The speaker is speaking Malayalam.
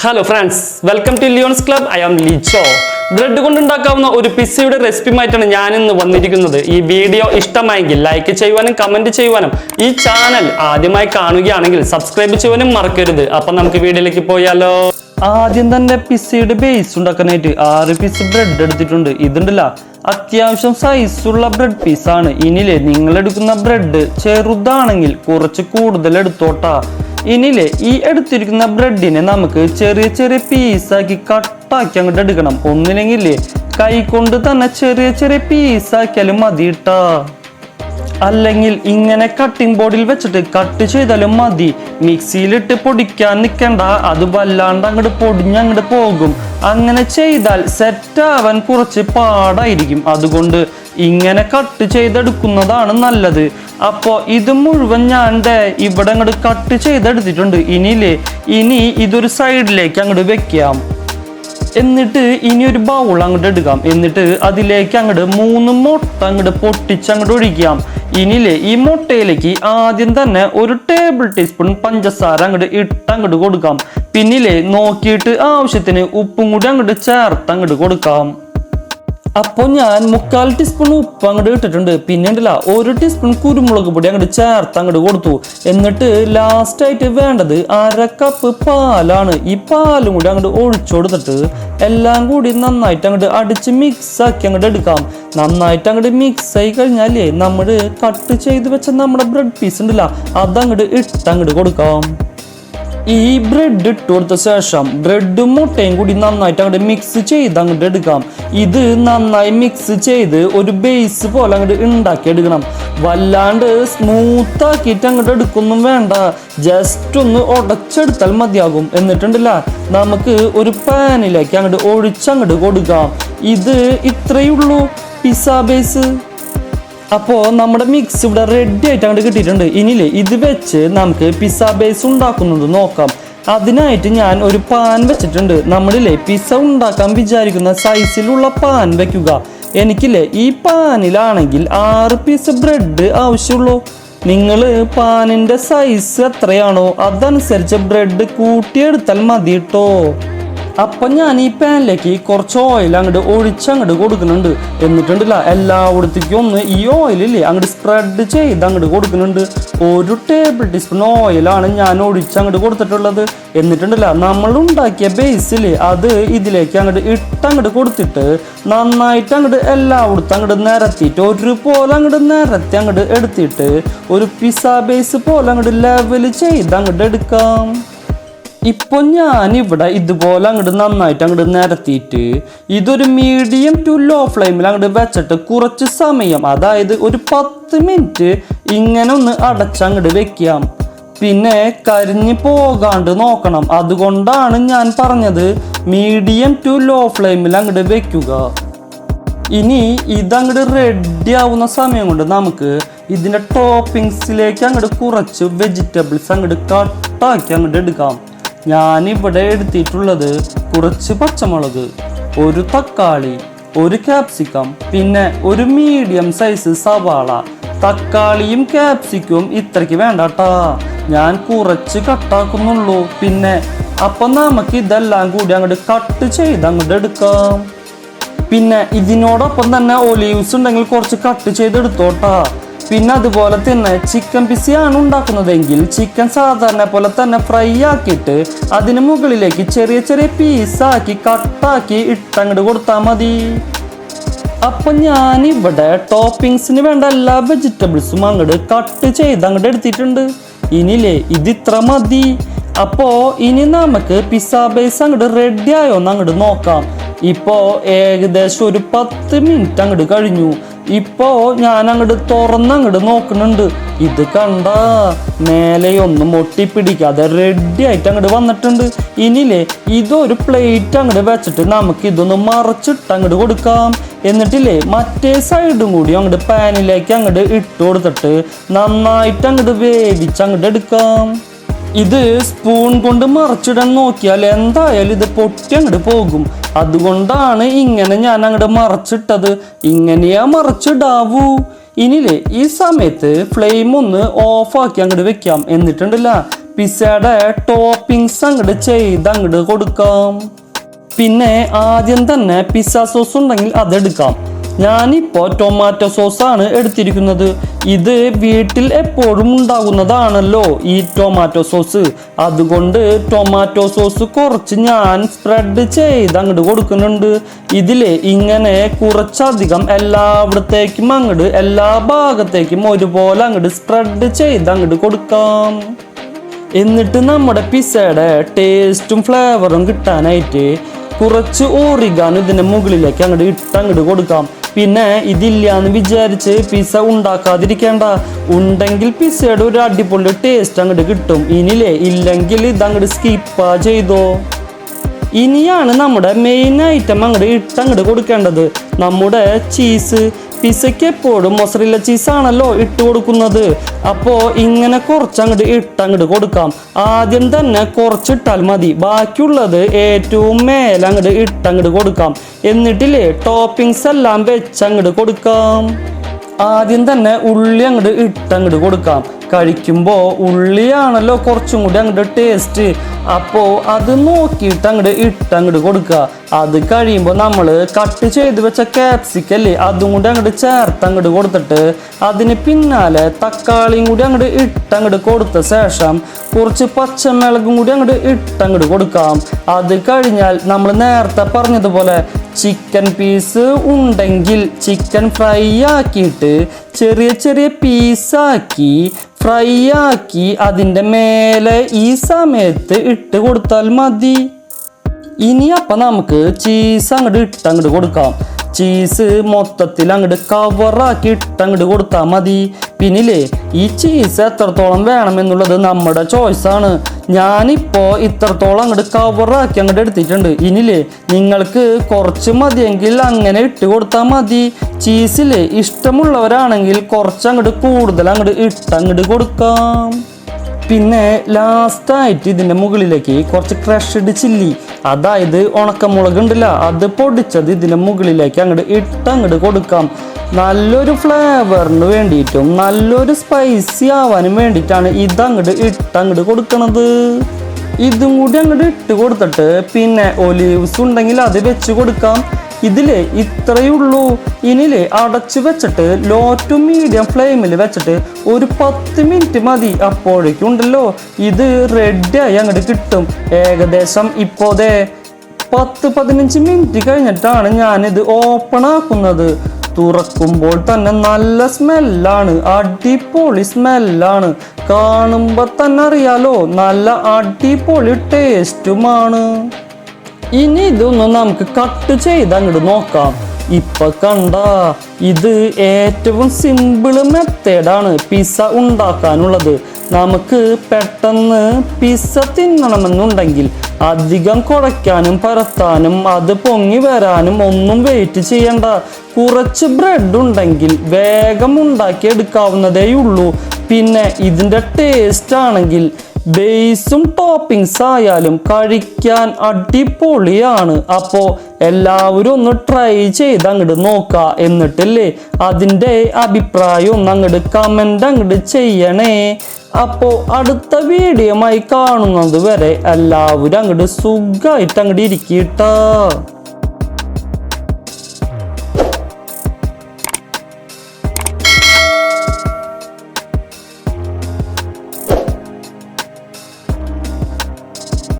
Hello friends, welcome to Leon's Club. I am Licho. Bread കൊണ്ടുണ്ടാക്കാവുന്ന ഒരു പിസ്സയുടെ റെസിപ്പിയുമായിട്ടാണ് ഞാൻ ഇന്ന് വന്നിരിക്കുന്നത്. ഈ വീഡിയോ ഇഷ്ടമായെങ്കിൽ ലൈക്ക് ചെയ്യുവാനും കമന്റ് ചെയ്യുവാനും ഈ ചാനൽ ആദ്യമായി കാണുകയാണെങ്കിൽ സബ്സ്ക്രൈബ് ചെയ്യുവാനും മറക്കരുത്. അപ്പൊ നമുക്ക് വീഡിയോയിലേക്ക് പോയാലോ. ആദ്യം തന്നെ പിസ്സയുടെ ബേസ് ഉണ്ടാക്കാനായിട്ട് 6 പീസ് ബ്രെഡ് എടുത്തിട്ടുണ്ട്. ഇതുണ്ടല്ല അത്യാവശ്യം സൈസുള്ള ബ്രെഡ് പീസാണ്. ഇനിയില്ലേ നിങ്ങൾ എടുക്കുന്ന ബ്രെഡ് ചെറുതാണെങ്കിൽ കുറച്ച് കൂടുതൽ എടുത്തോട്ടാ. ഇനിയില്ലേ ഈ എടുത്തിരിക്കുന്ന ബ്രെഡിനെ നമുക്ക് ചെറിയ ചെറിയ പീസാക്കി കട്ടാക്കി അങ്ങോട്ട് എടുക്കണം. ഒന്നില്ലെങ്കിലേ കൈ കൊണ്ട് തന്നെ ചെറിയ ചെറിയ പീസാക്കിയാലും മതി ട്ടാ. അല്ലെങ്കിൽ ഇങ്ങനെ കട്ടിംഗ് ബോർഡിൽ വെച്ചിട്ട് കട്ട് ചെയ്താലും മതി. മിക്സിയിലിട്ട് പൊടിക്കാൻ നിൽക്കണ്ട, അത് വല്ലാണ്ട് അങ്ങോട്ട് പൊടിഞ്ഞങ്ങോട്ട് പോകും. അങ്ങനെ ചെയ്താൽ സെറ്റ് ആവാൻ കുറച്ച് പാടായിരിക്കും. അതുകൊണ്ട് ഇങ്ങനെ കട്ട് ചെയ്തെടുക്കുന്നതാണ് നല്ലത്. അപ്പോൾ ഇത് മുഴുവൻ ഞാൻ ഇവിടെ അങ്ങോട്ട് കട്ട് ചെയ്തെടുത്തിട്ടുണ്ട്. ഇനി ഇതൊരു സൈഡിലേക്ക് അങ്ങോട്ട് വെക്കാം. എന്നിട്ട് ഇനി ഒരു ബൗൾ അങ്ങോട്ട് എടുക്കാം. എന്നിട്ട് അതിലേക്ക് അങ്ങോട്ട് 3 മുട്ട അങ്ങോട്ട് പൊട്ടിച്ച് അങ്ങോട്ട് ഒഴിക്കാം. ഇനിയില്ലേ ഈ മുട്ടയിലേക്ക് ആദ്യം തന്നെ ഒരു ടേബിൾ ടീസ്പൂൺ പഞ്ചസാര അങ്ങോട്ട് കൊടുക്കാം. പിന്നില്ലേ നോക്കിയിട്ട് ആവശ്യത്തിന് ഉപ്പും കൂടി അങ്ങോട്ട് ചേർത്ത് അങ്ങോട്ട് കൊടുക്കാം. അപ്പോൾ ഞാൻ 1/4 ടീസ്പൂൺ ഉപ്പ് അങ്ങോട്ട് ഇട്ടിട്ടുണ്ട്. പിന്നെ ഉണ്ടല്ല 1 ടീസ്പൂൺ കുരുമുളക് പൊടി അങ്ങോട്ട് ചേർത്ത് അങ്ങോട്ട് കൊടുത്തു. എന്നിട്ട് ലാസ്റ്റ് ആയിട്ട് വേണ്ടത് 1/2 കപ്പ് പാലാണ്. ഈ പാലും കൂടി അങ്ങോട്ട് ഒഴിച്ചു കൊടുത്തിട്ട് എല്ലാം കൂടി നന്നായിട്ട് അങ്ങോട്ട് അടിച്ച് മിക്സ് ആക്കി അങ്ങോട്ട് എടുക്കാം. നന്നായിട്ട് അങ്ങോട്ട് മിക്സ് ആയി കഴിഞ്ഞാലേ നമ്മൾ കട്ട് ചെയ്ത് വെച്ച നമ്മുടെ ബ്രെഡ് പീസ് ഉണ്ടല്ല അതങ്ങോട്ട് ഇട്ട് അങ്ങോട്ട് കൊടുക്കാം. ഈ ബ്രെഡ് ഇട്ട് കൊടുത്ത ശേഷം ബ്രെഡും മുട്ടയും കൂടി നന്നായിട്ട് അങ്ങോട്ട് മിക്സ് ചെയ്ത് അങ്ങോട്ട് എടുക്കാം. ഇത് നന്നായി മിക്സ് ചെയ്ത് ഒരു ബേസ് പോലെ അങ്ങോട്ട് ഉണ്ടാക്കി എടുക്കണം. വല്ലാണ്ട് സ്മൂത്ത് ആക്കിയിട്ട് അങ്ങോട്ട് എടുക്കൊന്നും വേണ്ട, ജസ്റ്റ് ഒന്ന് ഉടച്ചെടുത്താൽ മതിയാകും. എന്നിട്ടുണ്ടല്ല നമുക്ക് ഒരു പാനിലേക്ക് അങ്ങോട്ട് ഒഴിച്ചങ്ങോട്ട് കൊടുക്കാം. ഇത് ഇത്രയുള്ളൂ പിസ്സ ബേസ്. അപ്പോൾ നമ്മുടെ മിക്സ് ഇവിടെ റെഡി ആയിട്ട് അങ്ങോട്ട് കിട്ടിയിട്ടുണ്ട്. ഇനിയില്ലേ ഇത് വെച്ച് നമുക്ക് പിസ്സ ബേസ് ഉണ്ടാക്കുന്നത് നോക്കാം. അതിനായിട്ട് ഞാൻ ഒരു പാൻ വെച്ചിട്ടുണ്ട്. നമ്മളില്ലേ പിസ്സ ഉണ്ടാക്കാൻ വിചാരിക്കുന്ന സൈസിലുള്ള പാൻ വെക്കുക. എനിക്കില്ലേ ഈ പാനിലാണെങ്കിൽ 6 പീസ് ബ്രെഡ് ആവശ്യമുള്ളൂ. നിങ്ങൾ പാനിൻ്റെ സൈസ് എത്രയാണോ അതനുസരിച്ച് ബ്രെഡ് കൂട്ടിയെടുത്താൽ മതി കേട്ടോ. അപ്പം ഞാൻ ഈ പാനിലേക്ക് കുറച്ച് ഓയിൽ അങ്ങോട്ട് ഒഴിച്ചങ്ങോട്ട് കൊടുക്കുന്നുണ്ട്. എന്നിട്ടുണ്ടല്ല എല്ലായിടത്തേക്കും ഒന്ന് ഈ ഓയിലില്ലേ അങ്ങോട്ട് സ്പ്രെഡ് ചെയ്ത് അങ്ങോട്ട് കൊടുക്കുന്നുണ്ട്. 1 ടേബിൾ ടീസ്പൂൺ ഓയിലാണ് ഞാൻ ഒഴിച്ചങ്ങോട്ട് കൊടുത്തിട്ടുള്ളത്. എന്നിട്ടുണ്ടല്ല നമ്മൾ ഉണ്ടാക്കിയ ബേസിൽ അത് ഇതിലേക്ക് അങ്ങോട്ട് ഇട്ടങ്ങോട്ട് കൊടുത്തിട്ട് നന്നായിട്ട് അങ്ങോട്ട് എല്ലായിടത്തും അങ്ങോട്ട് നിരത്തിയിട്ട് ഒരുപോലെ അങ്ങോട്ട് നിരത്തി അങ്ങോട്ട് എടുത്തിട്ട് ഒരു പിസ്സ ബേസ് പോലെ അങ്ങോട്ട് ലെവൽ ചെയ്ത് അങ്ങോട്ട് എടുക്കാം. ഇപ്പോൾ ഞാനിവിടെ ഇതുപോലെ അങ്ങോട്ട് നന്നായിട്ട് അങ്ങോട്ട് നിരത്തിയിട്ട് ഇതൊരു മീഡിയം ടു ലോ ഫ്ലെയിമിൽ അങ്ങോട്ട് വെച്ചിട്ട് കുറച്ച് സമയം, അതായത് ഒരു 10 മിനിറ്റ് ഇങ്ങനെ ഒന്ന് അടച്ചങ്ങോട്ട് വെക്കാം. പിന്നെ കരിഞ്ഞ് പോകാണ്ട് നോക്കണം. അതുകൊണ്ടാണ് ഞാൻ പറഞ്ഞത് മീഡിയം ടു ലോ ഫ്ലെയിമിൽ അങ്ങോട്ട് വെക്കുക. ഇനി ഇതങ്ങോട്ട് റെഡി ആവുന്ന സമയം കൊണ്ട് നമുക്ക് ഇതിൻ്റെ ടോപ്പിങ്സിലേക്ക് അങ്ങോട്ട് കുറച്ച് വെജിറ്റബിൾസ് അങ്ങോട്ട് കട്ടാക്കി അങ്ങോട്ട് എടുക്കാം. ഞാനിവിടെ എടുത്തിട്ടുള്ളത് കുറച്ച് പച്ചമുളക്, ഒരു തക്കാളി, ഒരു ക്യാപ്സിക്കം, പിന്നെ ഒരു മീഡിയം സൈസ് സവാള. തക്കാളിയും ക്യാപ്സിക്കവും ഇത്രയ്ക്ക് വേണ്ടട്ടാ, ഞാൻ കുറച്ച് കട്ടാക്കുന്നുള്ളൂ. പിന്നെ അപ്പം നമുക്ക് ഇതെല്ലാം കൂടി അങ്ങോട്ട് കട്ട് ചെയ്ത് അങ്ങോട്ട് എടുക്കാം. പിന്നെ ഇതിനോടൊപ്പം തന്നെ ഒലീവ്സ് ഉണ്ടെങ്കിൽ കുറച്ച് കട്ട് ചെയ്തെടുത്തോട്ടാ. പിന്നെ അതുപോലെ തന്നെ ചിക്കൻ പിസ്സയാണ് ഉണ്ടാക്കുന്നതെങ്കിൽ ചിക്കൻ സാധാരണ പോലെ തന്നെ ഫ്രൈ ആക്കിയിട്ട് അതിന് മുകളിലേക്ക് ചെറിയ ചെറിയ പീസാക്കി കട്ടാക്കി ഇട്ടങ്ങോട്ട് കൊടുത്താൽ മതി. അപ്പം ഞാനിവിടെ ടോപ്പിങ്സിന് വേണ്ട എല്ലാ വെജിറ്റബിൾസും അങ്ങോട്ട് കട്ട് ചെയ്ത് അങ്ങോട്ട് എടുത്തിട്ടുണ്ട്. ഇനിയില്ലേ ഇതിത്ര മതി. അപ്പോൾ ഇനി നമുക്ക് പിസ്സ ബേസ് അങ്ങോട്ട് റെഡി ആയോന്ന് അങ്ങോട്ട് നോക്കാം. ഇപ്പോൾ ഏകദേശം ഒരു 10 മിനിറ്റ് അങ്ങോട്ട് കഴിഞ്ഞു. ഇപ്പോൾ ഞാൻ അങ്ങോട്ട് തുറന്നങ്ങോട്ട് നോക്കുന്നുണ്ട്. ഇത് കണ്ട മേലെയൊന്നും ഒട്ടിപ്പിടിക്കാതെ റെഡി ആയിട്ട് അങ്ങോട്ട് വന്നിട്ടുണ്ട്. ഇനിയില്ലേ ഇതൊരു പ്ലേറ്റ് അങ്ങോട്ട് വെച്ചിട്ട് നമുക്ക് ഇതൊന്ന് മറച്ചിട്ട് അങ്ങോട്ട് കൊടുക്കാം. എന്നിട്ടില്ലേ മറ്റേ സൈഡും കൂടി അങ്ങോട്ട് പാനിലേക്ക് അങ്ങോട്ട് ഇട്ട് കൊടുത്തിട്ട് നന്നായിട്ട് അങ്ങോട്ട് വേവിച്ച് അങ്ങോട്ട് എടുക്കാം. ഇത് സ്പൂൺ കൊണ്ട് മറച്ചിടാൻ നോക്കിയാൽ എന്തായാലും ഇത് പൊട്ടി അങ്ങോട്ട് പോകും. അതുകൊണ്ടാണ് ഇങ്ങനെ ഞാൻ അങ്ങോട്ട് മറച്ചിട്ടത്. ഇങ്ങനെയാ മറച്ചിടാവൂ. ഇനിയില്ലേ ഈ സമയത്ത് ഫ്ലെയിം ഒന്ന് ഓഫാക്കി അങ്ങോട്ട് വെക്കാം. എന്നിട്ടുണ്ടല്ല പിസ്സയുടെ ടോപ്പിങ്സ് അങ്ങോട്ട് ചെയ്ത് അങ്ങോട്ട് കൊടുക്കാം. പിന്നെ ആദ്യം തന്നെ പിസ്സ സോസ് ഉണ്ടെങ്കിൽ അതെടുക്കാം. ഞാനിപ്പോൾ ടൊമാറ്റോ സോസാണ് എടുത്തിരിക്കുന്നത്. ഇത് വീട്ടിൽ എപ്പോഴും ഉണ്ടാകുന്നതാണല്ലോ ഈ ടൊമാറ്റോ സോസ്. അതുകൊണ്ട് ടൊമാറ്റോ സോസ് കുറച്ച് ഞാൻ സ്പ്രെഡ് ചെയ്ത് അങ്ങോട്ട് കൊടുക്കുന്നുണ്ട്. ഇതില് ഇങ്ങനെ കുറച്ചധികം എല്ലായിടത്തേക്കും അങ്ങോട്ട് എല്ലാ ഭാഗത്തേക്കും ഒരുപോലെ അങ്ങോട്ട് സ്പ്രെഡ് ചെയ്ത് അങ്ങോട്ട് കൊടുക്കാം. എന്നിട്ട് നമ്മുടെ പിസ്സയുടെ ടേസ്റ്റും ഫ്ലേവറും കിട്ടാനായിട്ട് കുറച്ച് ഓറിഗാനോ ഇതിൻ്റെ മുകളിലേക്ക് അങ്ങോട്ട് കൊടുക്കാം. പിന്നെ ഇതില്ലാന്ന് വിചാരിച്ച് പിസ്സ ഉണ്ടാക്കാതിരിക്കേണ്ട. ഉണ്ടെങ്കിൽ പിസ്സയുടെ ഒരു അടിപൊളി ടേസ്റ്റ് അങ്ങോട്ട് കിട്ടും. ഇല്ലെങ്കിൽ ഇതങ്ങോട്ട് സ്കിപ്പ് ചെയ്തോ. ഇനിയാണ് നമ്മുടെ മെയിൻ ഐറ്റം അങ്ങോട്ട് കൊടുക്കേണ്ടത്, നമ്മുടെ ചീസ്. പിസ്സയ്ക്ക് എപ്പോഴും മൊസറല്ല ചീസാണല്ലോ ഇട്ട് കൊടുക്കുന്നത്. അപ്പോൾ ഇങ്ങനെ കുറച്ച് അങ്ങോട്ട് കൊടുക്കാം. ആദ്യം തന്നെ കുറച്ചിട്ടാൽ മതി, ബാക്കിയുള്ളത് ഏറ്റവും മേലെ അങ്ങോട്ട് കൊടുക്കാം. എന്നിട്ടില്ലേ ടോപ്പിങ്സ് എല്ലാം വെച്ച് അങ്ങോട്ട് കൊടുക്കാം. ആദ്യം തന്നെ ഉള്ളി അങ്ങോട്ട് കൊടുക്കാം. കഴിക്കുമ്പോൾ ഉള്ളിയാണല്ലോ കുറച്ചും കൂടി ടേസ്റ്റ്. അപ്പോൾ അത് നോക്കിയിട്ട് അങ്ങോട്ട് കൊടുക്കുക. അത് കഴിയുമ്പോൾ നമ്മൾ കട്ട് ചെയ്ത് വെച്ച ക്യാപ്സിക്കല്ലേ അതും കൂടി ചേർത്ത് അങ്ങോട്ട് കൊടുത്തിട്ട് അതിന് പിന്നാലെ തക്കാളിയും കൂടി അങ്ങോട്ട് കൊടുത്ത ശേഷം കുറച്ച് പച്ചമുളകും കൂടി അങ്ങോട്ട് കൊടുക്കാം. അത് കഴിഞ്ഞാൽ നമ്മൾ നേരത്തെ പറഞ്ഞതുപോലെ ചിക്കൻ പീസ് ഉണ്ടെങ്കിൽ ചിക്കൻ ഫ്രൈ ആക്കിയിട്ട് ചെറിയ ചെറിയ പീസാക്കി ഫ്രൈ ആക്കി അതിൻ്റെ മേലെ ഈ സമയത്ത് ഇട്ട് കൊടുത്താൽ മതി. ഇനി അപ്പം നമുക്ക് ചീസ് അങ്ങോട്ട് കൊടുക്കാം. ചീസ് മൊത്തത്തിൽ കവറാക്കി അങ്ങോട്ട് കൊടുത്താൽ മതി. പിന്നില്ലേ ഈ ചീസ് എത്രത്തോളം വേണമെന്നുള്ളത് നമ്മുടെ ചോയ്സാണ്. ഞാനിപ്പോൾ ഇത്രത്തോളം കവറാക്കി എടുത്തിട്ടുണ്ട്. ഇനിയില്ലേ നിങ്ങൾക്ക് കുറച്ച് മതിയെങ്കിൽ അങ്ങനെ ഇട്ട് കൊടുത്താൽ മതി. ചീസിൽ ഇഷ്ടമുള്ളവരാണെങ്കിൽ കുറച്ച് കൂടുതൽ അങ്ങോട്ട് കൊടുക്കാം. പിന്നെ ലാസ്റ്റായിട്ട് ഇതിൻ്റെ മുകളിലേക്ക് കുറച്ച് ക്രഷ്ഡ് ചില്ലി, അതായത് ഉണക്കമുളക് ഉണ്ടല്ല അത് പൊടിച്ചത് ഇതിൻ്റെ മുകളിലേക്ക് അങ്ങോട്ട് കൊടുക്കാം. നല്ലൊരു ഫ്ലേവറിന് വേണ്ടിയിട്ടും നല്ലൊരു സ്പൈസി ആവാനും വേണ്ടിയിട്ടാണ് ഇതങ്ങോട്ട് കൊടുക്കണത്. ഇതും കൂടി ഇട്ട് കൊടുത്തിട്ട് പിന്നെ ഒലീവ്സ് ഉണ്ടെങ്കിൽ അത് വെച്ച് കൊടുക്കാം. ഇതില് ഇത്രയുള്ളൂ. ഇനിയില് അടച്ചു വെച്ചിട്ട് ലോ ടു മീഡിയം ഫ്ലെയിമിൽ വെച്ചിട്ട് ഒരു 10 മിനിറ്റ് മതി. അപ്പോഴേക്കും ഉണ്ടല്ലോ ഇത് റെഡിയായി കിട്ടും. ഏകദേശം ഇപ്പോഴേ 10-15 മിനിറ്റ് കഴിഞ്ഞിട്ടാണ് ഞാനിത് ഓപ്പൺ ആക്കുന്നത്. തുറക്കുമ്പോൾ തന്നെ നല്ല സ്മെല്ലാണ്, അടിപൊളി സ്മെല്ലാണ്. കാണുമ്പോൾ തന്നെ അറിയാലോ നല്ല അടിപൊളി ടേസ്റ്റുമാണ്. ഇനി ഇതൊന്നും നമുക്ക് കട്ട് ചെയ്ത് അങ്ങോട്ട് നോക്കാം. ഇപ്പൊ കണ്ട ഇത് ഏറ്റവും സിമ്പിൾ മെത്തേഡാണ് പിസ്സ ഉണ്ടാക്കാനുള്ളത്. നമുക്ക് പെട്ടെന്ന് പിസ്സ തിന്നണമെന്നുണ്ടെങ്കിൽ അധികം കുഴയ്ക്കാനും പരത്താനും അത് പൊങ്ങി വരാനും ഒന്നും വെയിറ്റ് ചെയ്യണ്ട. കുറച്ച് ബ്രെഡ് ഉണ്ടെങ്കിൽ വേഗം ഉണ്ടാക്കി എടുക്കാവുന്നതേ ഉള്ളൂ. പിന്നെ ഇതിൻ്റെ ടേസ്റ്റ് ആണെങ്കിൽ ബേസും ടോപ്പിങ്സ് ആയാലും കഴിക്കാൻ അടിപൊളിയാണ്. അപ്പോൾ എല്ലാവരും ഒന്ന് ട്രൈ ചെയ്ത് അങ്ങോട്ട് നോക്കുക. എന്നിട്ടല്ലേ അതിൻ്റെ അഭിപ്രായം ഒന്ന് കമൻ്റ് ചെയ്യണേ. അപ്പോൾ അടുത്ത വീഡിയോയുമായി കാണുന്നത് വരെ എല്ലാവരും സുഖമായിട്ട് ഇരിക്കട്ടാ.